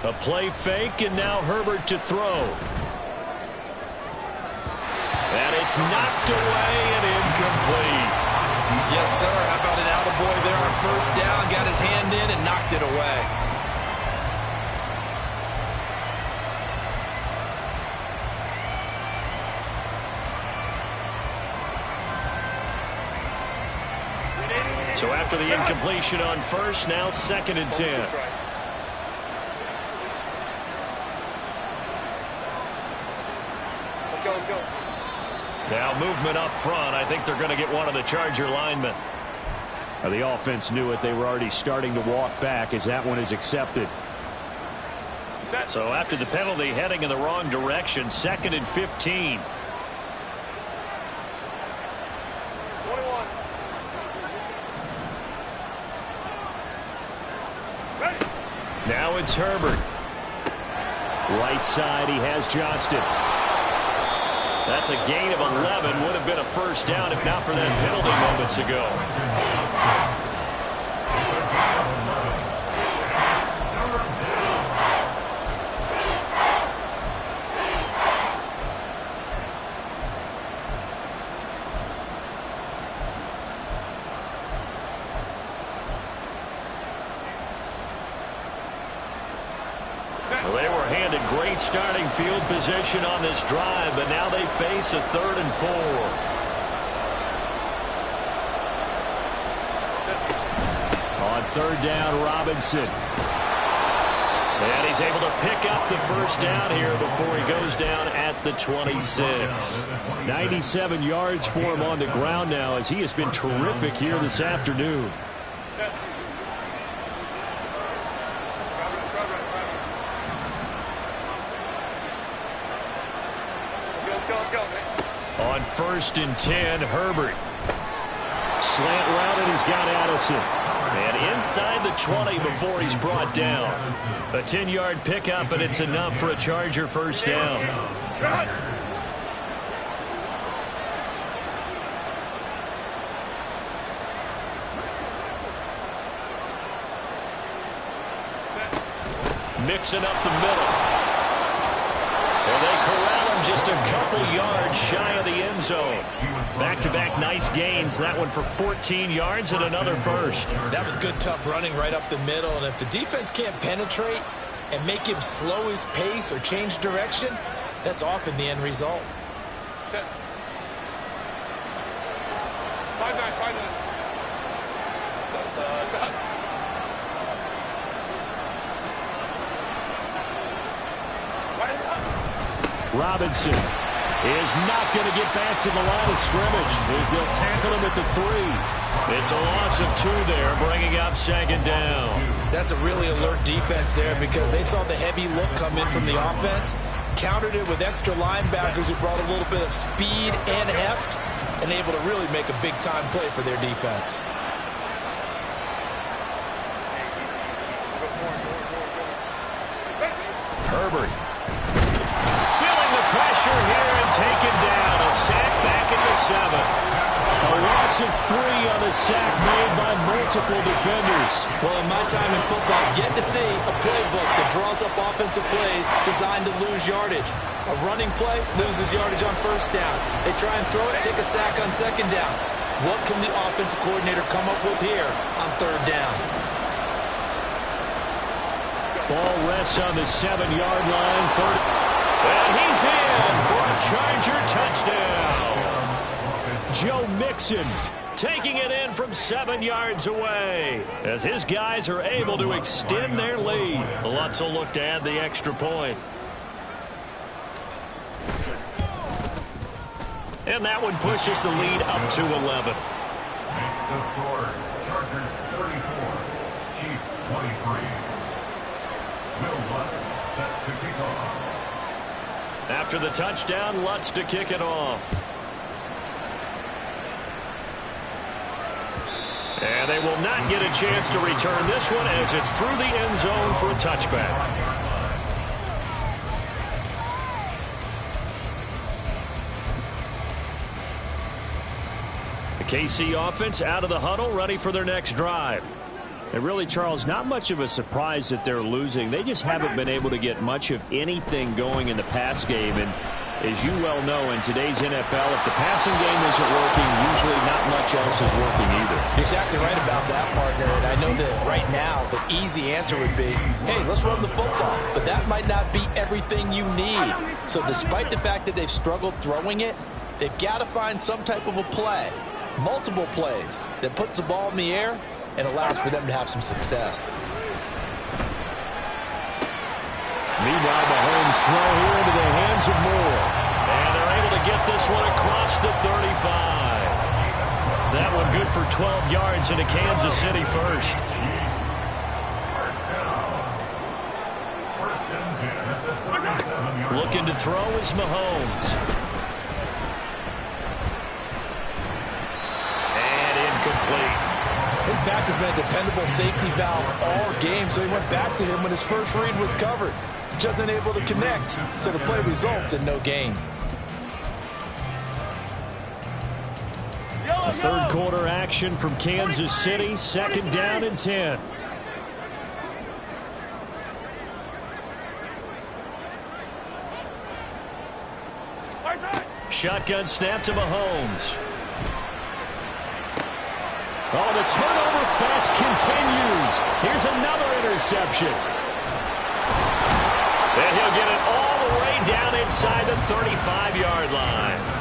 A play fake, and now Herbert to throw. And it's knocked away and incomplete. Yes, sir. How about an attaboy there on 1st down? Got his hand in and knocked it away. So after the incompletion on 1st, now 2nd and 10. Let's go. Now movement up front. I think they're going to get one of the Charger linemen. The offense knew it. They were already starting to walk back as that one is accepted. So after the penalty, heading in the wrong direction, 2nd and 15. 21. Ready. Now it's Herbert. Right side, he has Johnston. That's a gain of 11. Would have been a first down if not for that penalty moments ago. Well, they were handed great starting field position on this drive, but now they face a 3rd and 4. On 3rd down, Robinson. And he's able to pick up the first down here before he goes down at the 26. 97 yards for him on the ground now, as he has been terrific here this afternoon. On 1st and 10, Herbert. Slant route, and he's got Addison. And inside the 20 before he's brought down. A 10-yard pickup, and it's enough for a Charger first down. Mixing up the middle. And they corral him just a couple yards shy of the end zone. Back-to-back nice gains. That one for 14 yards and another first. That was good, tough running right up the middle. And if the defense can't penetrate and make him slow his pace or change direction, that's often the end result. 10. 5-9. Robinson is not going to get back to the line of scrimmage as they'll tackle him at the 3. It's a loss of 2 there, bringing up 2nd down. That's a really alert defense there because they saw the heavy look come in from the offense, countered it with extra linebackers who brought a little bit of speed and heft, and able to really make a big-time play for their defense. Herbert. Pressure here and taken down. A sack back at the 7. A loss of 3 on a sack made by multiple defenders. Well, in my time in football, I've yet to see a playbook that draws up offensive plays designed to lose yardage. A running play loses yardage on 1st down. They try and throw it, take a sack on 2nd down. What can the offensive coordinator come up with here on 3rd down? Ball rests on the 7-yard line. 3rd. And he's in for a Charger touchdown. Joe Mixon taking it in from 7 yards away as his guys are able to extend their lead. Lutz will look to add the extra point. And that one pushes the lead up to 11. Makes the score. Chargers 34, Chiefs 23. Will Lutz set to kick off. After the touchdown, Lutz to kick it off. And they will not get a chance to return this one as it's through the end zone for a touchback. The KC offense out of the huddle, ready for their next drive. And really, Charles, not much of a surprise that they're losing. They just haven't been able to get much of anything going in the pass game. And as you well know, in today's NFL, if the passing game isn't working, usually not much else is working either. You're exactly right about that, partner. And I know that right now the easy answer would be, hey, let's run the football. But that might not be everything you need. So despite the fact that they've struggled throwing it, they've got to find some type of a play, multiple plays, that puts the ball in the air and allows for them to have some success. Meanwhile, Mahomes throw here into the hands of Moore. And they're able to get this one across the 35. That one good for 12 yards into Kansas City first. Looking to throw is Mahomes. And incomplete. His back has been a dependable safety valve all game, so he went back to him when his first read was covered. Just unable to connect, so the play results in no gain. The third quarter action from Kansas City. Second down and 10. Shotgun snap to Mahomes. Oh, the turnover fest continues. Here's another interception. And he'll get it all the way down inside the 35-yard line.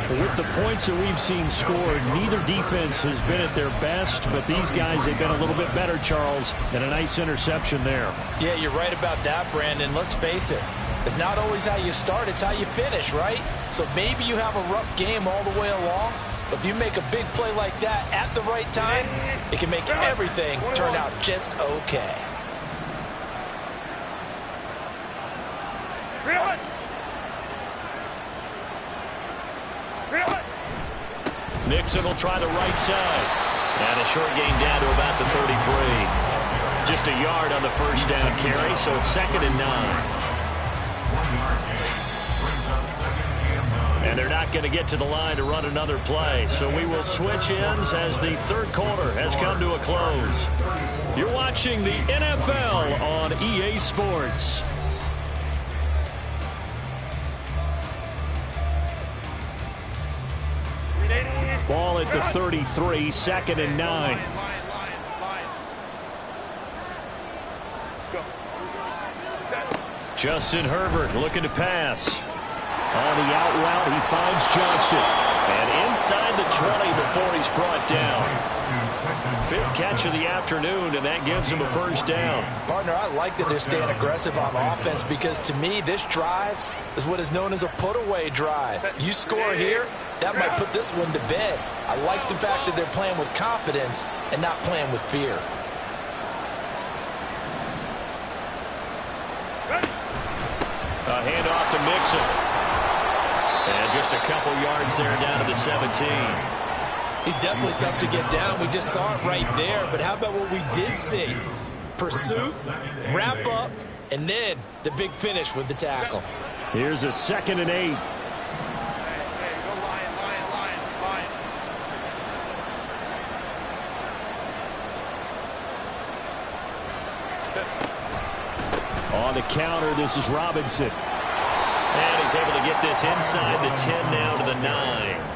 With the points that we've seen scored, neither defense has been at their best, but these guys have been a little bit better, Charles, and a nice interception there. Yeah, you're right about that, Brandon. Let's face it. It's not always how you start, it's how you finish, right? So maybe you have a rough game all the way along, but if you make a big play like that at the right time, it can make everything turn out just okay. Nixon will try the right side. And a short gain down to about the 33. Just a yard on the first down carry, so it's 2nd and 9. And they're not going to get to the line to run another play. So we will switch ends as the third quarter has come to a close. You're watching the NFL on EA Sports. Ball at the 33, 2nd and 9. Justin Herbert looking to pass. On the out route, he finds Johnston. And inside the 20 before he's brought down. 5th catch of the afternoon, and that gives him a first down. Partner, I like that they're staying aggressive on offense because, to me, this drive is what is known as a put-away drive. You score here, that might put this one to bed. I like the fact that they're playing with confidence and not playing with fear. A handoff to Mixon. And just a couple yards there down to the 17. He's definitely tough to get down. We just saw it right there. But how about what we did see? Pursuit, wrap up, and then the big finish with the tackle. Here's a 2nd and 8. On the counter, this is Robinson. And he's able to get this inside the 10 now to the 9.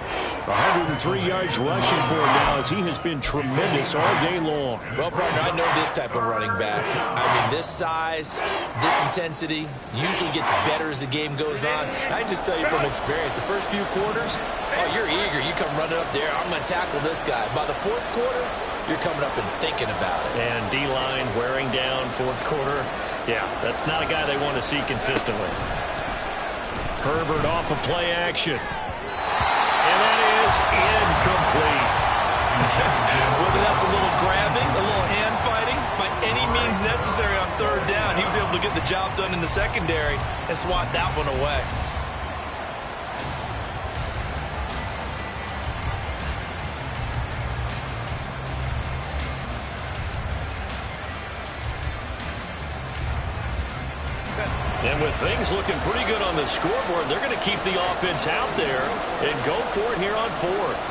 103 yards rushing for him now as he has been tremendous all day long. Well, partner, I know this type of running back. I mean, this size, this intensity usually gets better as the game goes on. And I just tell you from experience, the first few quarters, oh, you're eager. You come running up there, I'm going to tackle this guy. By the 4th quarter, you're coming up and thinking about it. And D-line wearing down 4th quarter. Yeah, that's not a guy they want to see consistently. Herbert off of play action. And that is incomplete. Whether that's a little grabbing, a little hand fighting, by any means necessary on 3rd down, he was able to get the job done in the secondary and swat that one away. And with things looking pretty good on the scoreboard, they're going to keep the offense out there and go for it here on 4th.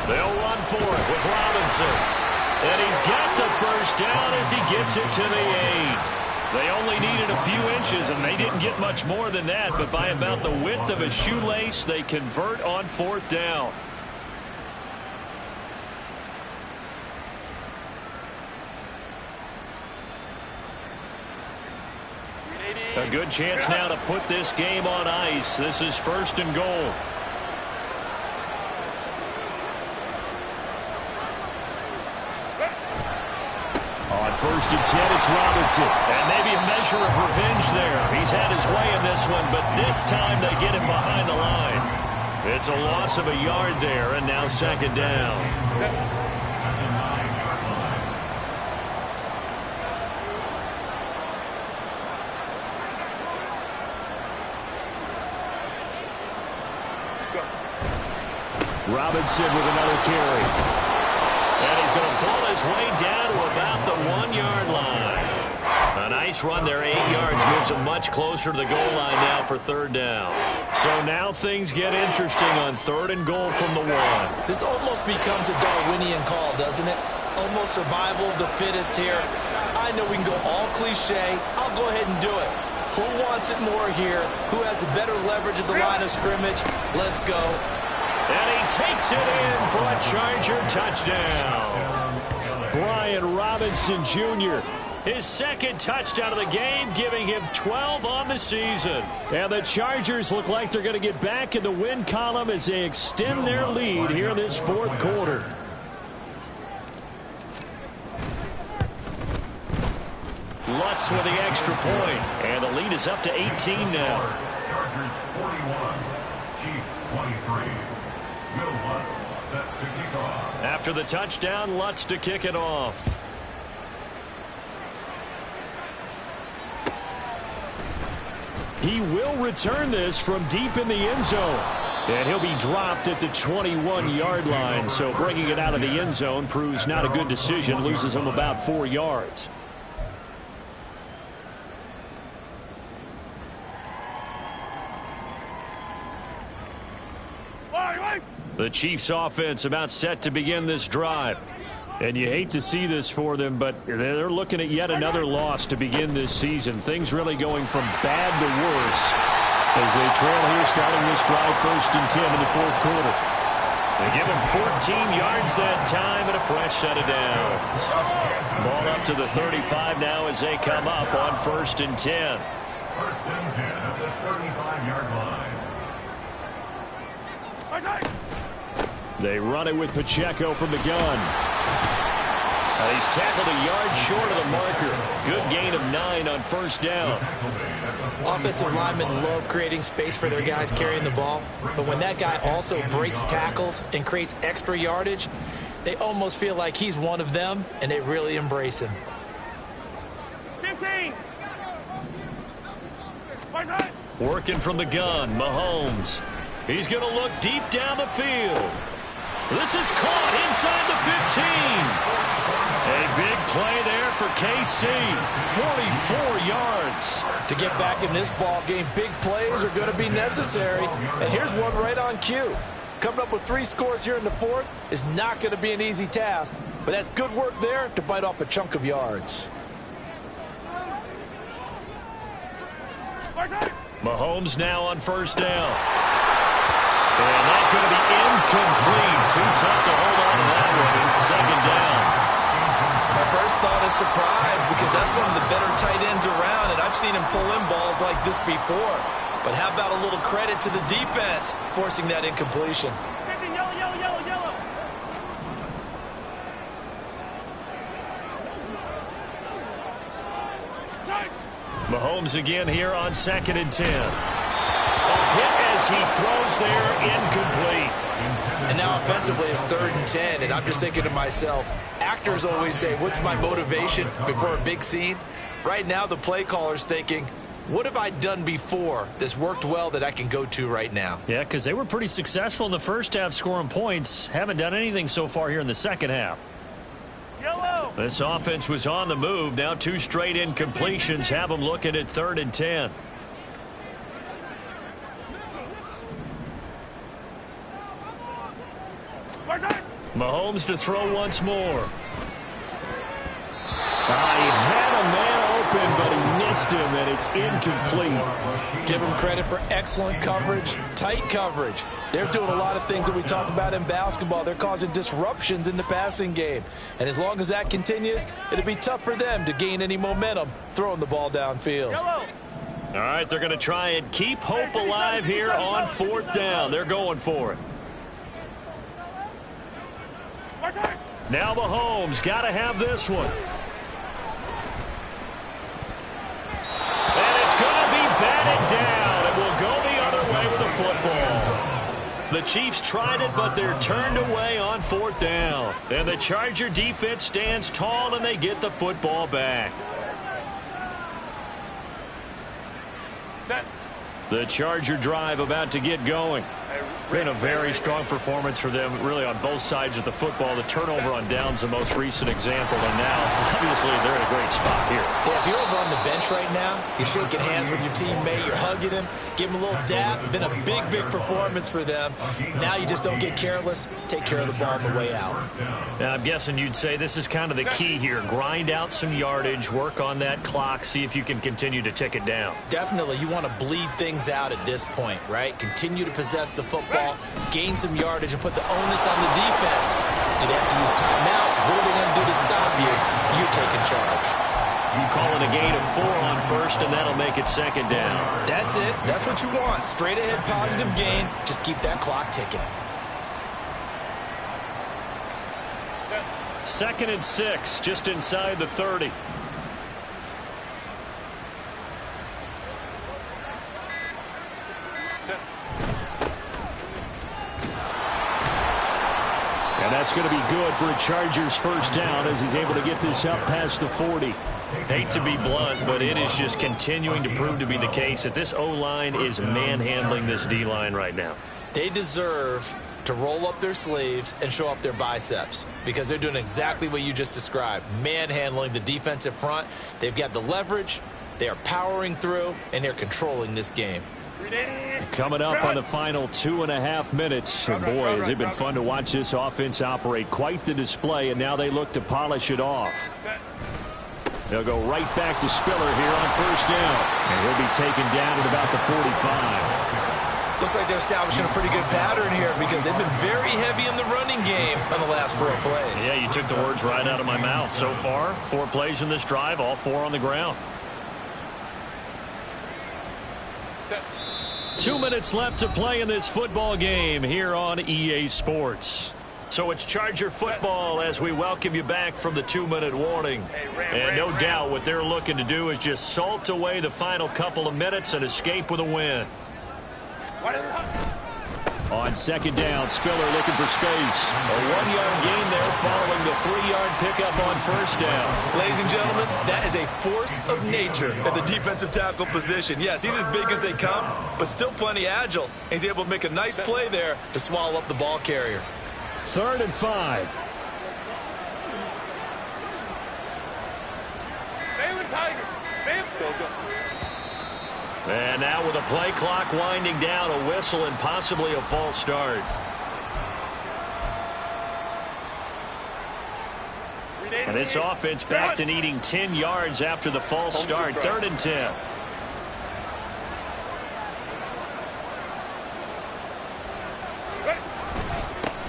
They'll run for it with Robinson. And he's got the first down as he gets it to the 8. They only needed a few inches, and they didn't get much more than that. But by about the width of a shoelace, they convert on 4th down. A good chance now to put this game on ice. This is 1st and goal. On 1st and 10, it's Robinson. And maybe a measure of revenge there. He's had his way in this one, but this time they get him behind the line. It's a loss of a yard there, and now 2nd down. Robinson with another carry. And he's going to pull his way down to about the 1-yard line. A nice run there, 8 yards, moves them much closer to the goal line now for third down. So now things get interesting on 3rd and goal from the 1. This almost becomes a Darwinian call, doesn't it? Almost survival of the fittest here. I know we can go all cliche. I'll go ahead and do it. Who wants it more here? Who has the better leverage at the line of scrimmage? Let's go. And he takes it in for a Charger touchdown. Brian Robinson Jr., his 2nd touchdown of the game, giving him 12 on the season. And the Chargers look like they're going to get back in the win column as they extend their lead here in this 4th quarter. Lutz with the extra point, and the lead is up to 18 now. Chargers 41, Chiefs 23. Will Lutz set to kick off. After the touchdown, Lutz to kick it off. He will return this from deep in the end zone. And he'll be dropped at the 21-yard line. So bringing it out of the end zone proves not a good decision. Loses him about 4 yards. The Chiefs offense about set to begin this drive. And you hate to see this for them, but they're looking at yet another loss to begin this season. Things really going from bad to worse as they trail here starting this drive 1st and 10 in the 4th quarter. They give him 14 yards that time and a fresh set of downs. Ball up to the 35 now as they come up on 1st and 10. 1st and 10 at the 35-yard line. They run it with Pacheco from the gun. He's tackled a yard short of the marker. Good gain of 9 on 1st down. Offensive linemen love creating space for their guys carrying the ball. But when that guy also breaks tackles and creates extra yardage, they almost feel like he's one of them, and they really embrace him. 15. Working from the gun, Mahomes. He's going to look deep down the field. This is caught inside the 15. A big play there for KC. 44 yards. To get back in this ball game, big plays are going to be necessary. And here's one right on cue. Coming up with 3 scores here in the 4th is not going to be an easy task. But that's good work there to bite off a chunk of yards. Mahomes now on 1st down. And that's going to be incomplete. Too tough to hold on to that one. It's 2nd down. My first thought is surprise because that's one of the better tight ends around, and I've seen him pull in balls like this before. But how about a little credit to the defense forcing that incompletion? Yellow. Mahomes again here on 2nd and 10. A hit as he throws there, incomplete. And now offensively it's 3rd and 10, and I'm just thinking to myself, actors always say, what's my motivation before a big scene? Right now the play caller's thinking, what have I done before that's worked well that I can go to right now? Yeah, because they were pretty successful in the first half scoring points. Haven't done anything so far here in the second half. Yellow. This offense was on the move. Now 2 straight incompletions have them looking at 3rd and 10. Mahomes to throw once more. He had a man open, but he missed him, and it's incomplete. Give them credit for excellent coverage, tight coverage. They're doing a lot of things that we talk about in basketball. They're causing disruptions in the passing game. And as long as that continues, it'll be tough for them to gain any momentum throwing the ball downfield. Yellow. All right, they're going to try and keep hope alive here on 4th down. They're going for it. Now Mahomes got to have this one. And it's going to be batted down. It will go the other way with the football. The Chiefs tried it, but they're turned away on 4th down. And the Charger defense stands tall, and they get the football back. Set. The Charger drive about to get going. Hey, Been a very strong performance for them, really, on both sides of the football. The turnover on downs, the most recent example, and now, obviously, they're in a great spot here. Yeah, if you're over on the bench right now, you're shaking hands with your teammate, you're hugging him, give him a little dap. Been a big, big performance for them. Now you just don't get careless. Take care of the ball on the way out. Now, I'm guessing you'd say this is kind of the key here. Grind out some yardage, work on that clock, see if you can continue to tick it down. Definitely, you want to bleed things out at this point, right? Continue to possess the football, gain some yardage, and put the onus on the defense. Do they have to use timeouts? What are they going to do to stop you? You're taking charge. You call it a gain of 4 on first, and that'll make it second down. That's it. That's what you want. Straight ahead positive gain. Just keep that clock ticking. 2nd and 6, just inside the 30. And that's going to be good for a Chargers first down as he's able to get this up past the 40. Hate to be blunt, but it is just continuing to prove to be the case that this O-line is manhandling this D-line right now. They deserve to roll up their sleeves and show up their biceps because they're doing exactly what you just described, manhandling the defensive front. They've got the leverage, they are powering through, and they're controlling this game. Coming up on the final 2.5 minutes. And boy, has it been fun to watch this offense operate. Quite the display, and now they look to polish it off. They'll go right back to Spiller here on first down. And he'll be taken down at about the 45. Looks like they're establishing a pretty good pattern here because they've been very heavy in the running game on the last 4 plays. Yeah, you took the words right out of my mouth. So far, 4 plays in this drive, all 4 on the ground. 2 minutes left to play in this football game here on EA Sports. So it's Charger football as we welcome you back from the 2-minute warning. And no doubt what they're looking to do is just salt away the final couple of minutes and escape with a win. On second down, Spiller looking for space. A 1-yard gain there following the 3-yard pickup on first down. Ladies and gentlemen, that is a force of nature at the defensive tackle position. Yes, he's as big as they come, but still plenty agile. He's able to make a nice play there to swallow up the ball carrier. 3rd and 5. And now with a play clock winding down, a whistle and possibly a false start. And this offense back to needing 10 yards after the false start. 3rd and 10.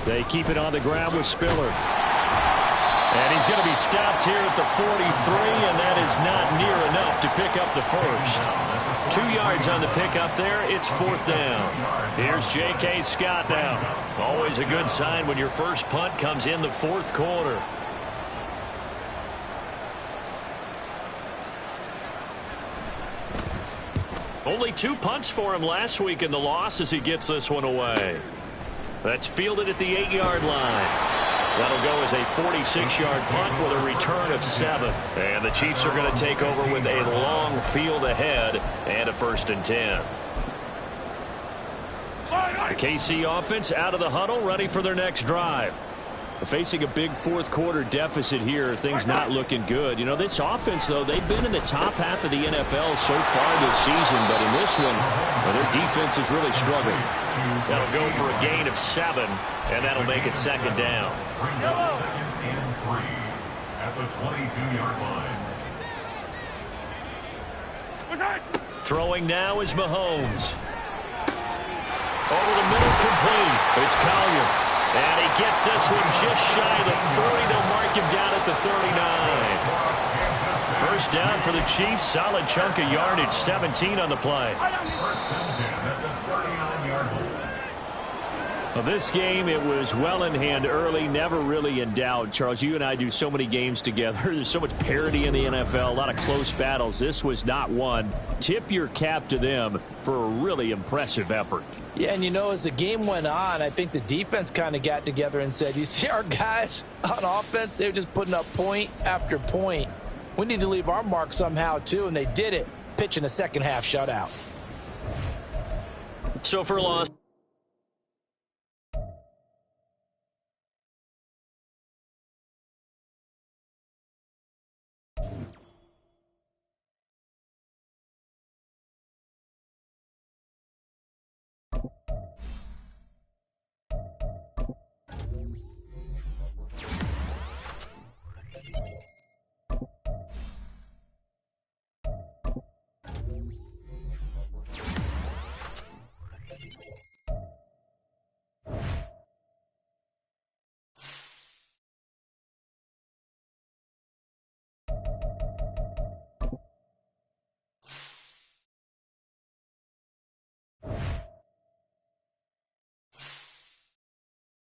They keep it on the ground with Spiller. And he's going to be stopped here at the 43, and that is not near enough to pick up the first. 2 yards on the pickup there. It's 4th down. Here's J.K. Scott now. Always a good sign when your first punt comes in the 4th quarter. Only 2 punts for him last week in the loss as he gets this one away. That's fielded at the 8-yard line. That'll go as a 46-yard punt with a return of 7. And the Chiefs are going to take over with a long field ahead and a 1st and 10. The KC offense out of the huddle, ready for their next drive. Facing a big 4th quarter deficit here, things not looking good. You know, this offense, though, they've been in the top half of the NFL so far this season, but in this one, well, their defense is really struggling. That'll go for a gain of 7, and that'll make it 2nd down. Brings up 2nd and 3 at the 22-yard line. Throwing now is Mahomes. Over the middle, complete. It's Collier. And he gets this one just shy of the 40. They'll mark him down at the 39. First down for the Chiefs. Solid chunk of yardage. 17 on the play. Well, this game, it was well in hand early, never really in doubt. Charles, you and I do so many games together. There's so much parity in the NFL, a lot of close battles. This was not one. Tip your cap to them for a really impressive effort. Yeah, and you know, as the game went on, I think the defense kind of got together and said, you see our guys on offense, they're just putting up point after point. We need to leave our mark somehow, too, and they did it, pitching a second-half shutout. So for a loss.